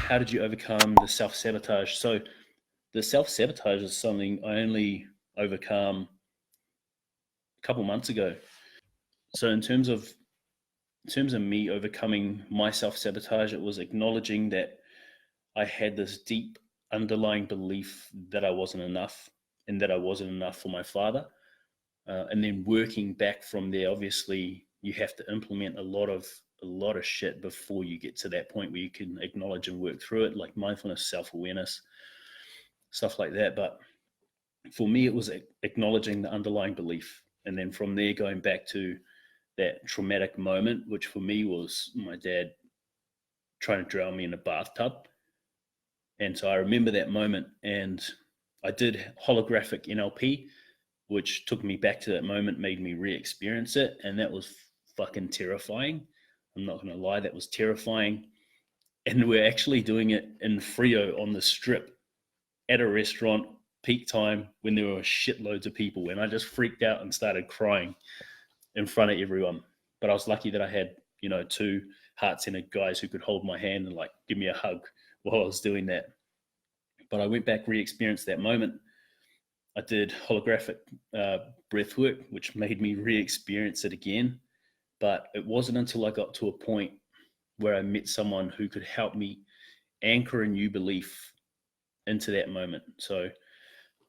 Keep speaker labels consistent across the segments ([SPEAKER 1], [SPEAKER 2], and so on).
[SPEAKER 1] how did you overcome the self-sabotage? So the self-sabotage is something I only overcome a couple months ago. So in terms of me overcoming my self-sabotage, it was acknowledging that I had this deep underlying belief that I wasn't enough and that I wasn't enough for my father. And then working back from there, obviously you have to implement a lot of shit before you get to that point where you can acknowledge and work through it, like mindfulness, self-awareness, stuff like that. But for me, it was acknowledging the underlying belief, and then from there going back to that traumatic moment, which for me was my dad trying to drown me in a bathtub. And so I remember that moment, and I did holographic NLP, which took me back to that moment, made me re-experience it, and that was fucking terrifying. I'm not going to lie, that was terrifying. And we're actually doing it in Frio on the strip at a restaurant, peak time, when there were shitloads of people, and I just freaked out and started crying in front of everyone. But I was lucky that I had, two heart-centered guys who could hold my hand and like give me a hug while I was doing that. But I went back, re-experienced that moment. I did holographic breath work, which made me re-experience it again. But it wasn't until I got to a point where I met someone who could help me anchor a new belief into that moment. So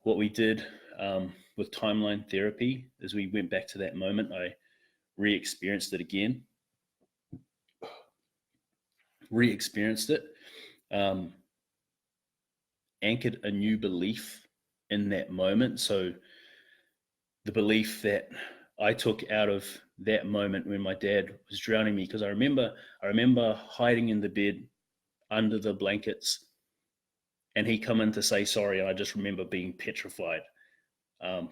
[SPEAKER 1] what we did with timeline therapy is we went back to that moment. I re-experienced it again, anchored a new belief in that moment. So the belief that I took out of that moment when my dad was drowning me, because I remember hiding in the bed under the blankets, and he come in to say sorry, and I just remember being petrified. I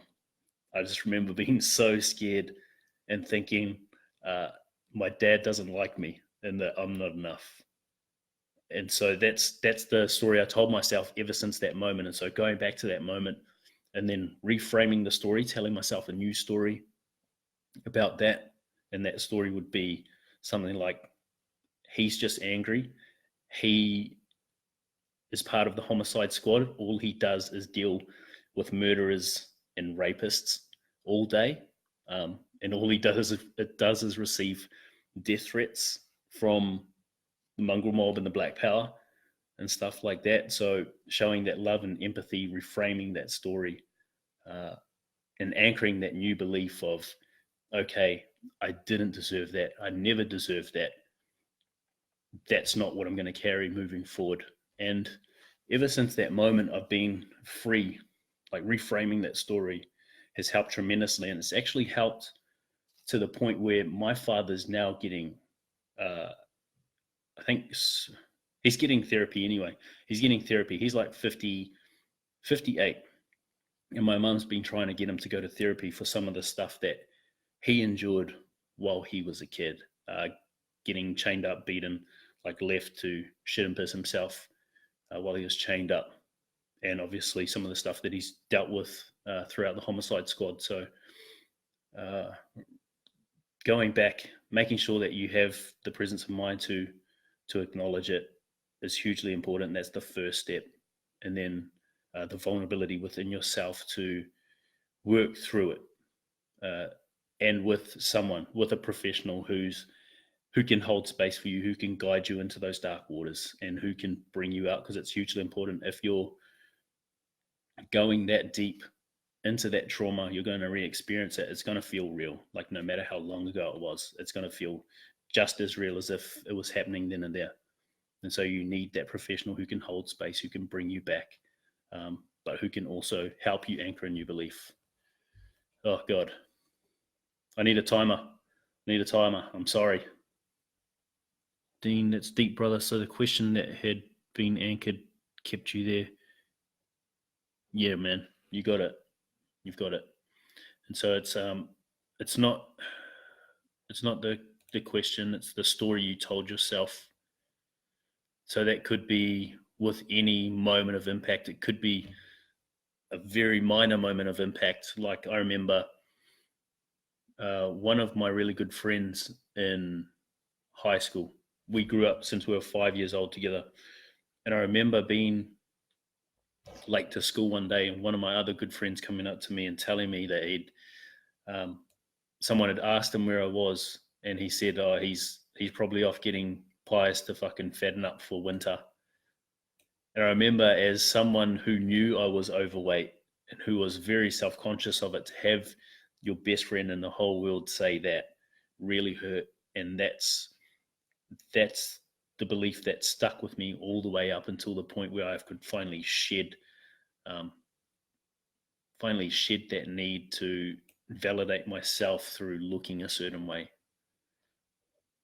[SPEAKER 1] just remember being so scared and thinking, my dad doesn't like me and that I'm not enough. And so that's the story I told myself ever since that moment. And so going back to that moment and then reframing the story, telling myself a new story about that, and that story would be something like, he's just angry. He is part of the homicide squad. All he does is deal with murderers and rapists all day. And all he does is receive death threats from the mongrel mob and the Black Power and stuff like that. So showing that love and empathy, reframing that story, and anchoring that new belief of, okay, I didn't deserve that. I never deserved that. That's not what I'm going to carry moving forward. And ever since that moment, I've been free. Like reframing that story has helped tremendously. And it's actually helped to the point where my father's now getting, I think he's getting therapy anyway. He's getting therapy. He's like 50, 58. And my mum's been trying to get him to go to therapy for some of the stuff that he endured while he was a kid, getting chained up, beaten, like left to shit and piss himself while he was chained up. And obviously some of the stuff that he's dealt with throughout the homicide squad. So going back, making sure that you have the presence of mind to acknowledge it is hugely important. That's the first step. And then the vulnerability within yourself to work through it, and with someone, with a professional who can hold space for you, who can guide you into those dark waters, and who can bring you out, because it's hugely important. If you're going that deep into that trauma, you're going to re-experience it. It's going to feel real. Like no matter how long ago it was, it's going to feel just as real as if it was happening then and there. And so you need that professional who can hold space, who can bring you back, but who can also help you anchor a new belief. Oh God, I need a timer. I'm sorry. Dean, that's deep, brother. So the question that had been anchored kept you there. Yeah, man, you got it. You've got it. And so it's not the question, it's the story you told yourself. So that could be with any moment of impact. It could be a very minor moment of impact. Like I remember one of my really good friends in high school. We grew up since we were 5 years old together. And I remember being late to school one day, and one of my other good friends coming up to me and telling me that um, someone had asked him where I was, and he said, "Oh, he's probably off getting pies to fucking fatten up for winter." And I remember, as someone who knew I was overweight and who was very self conscious of it, to have your best friend in the whole world say that really hurt. And that's the belief that stuck with me all the way up until the point where I could um, finally shed that need to validate myself through looking a certain way.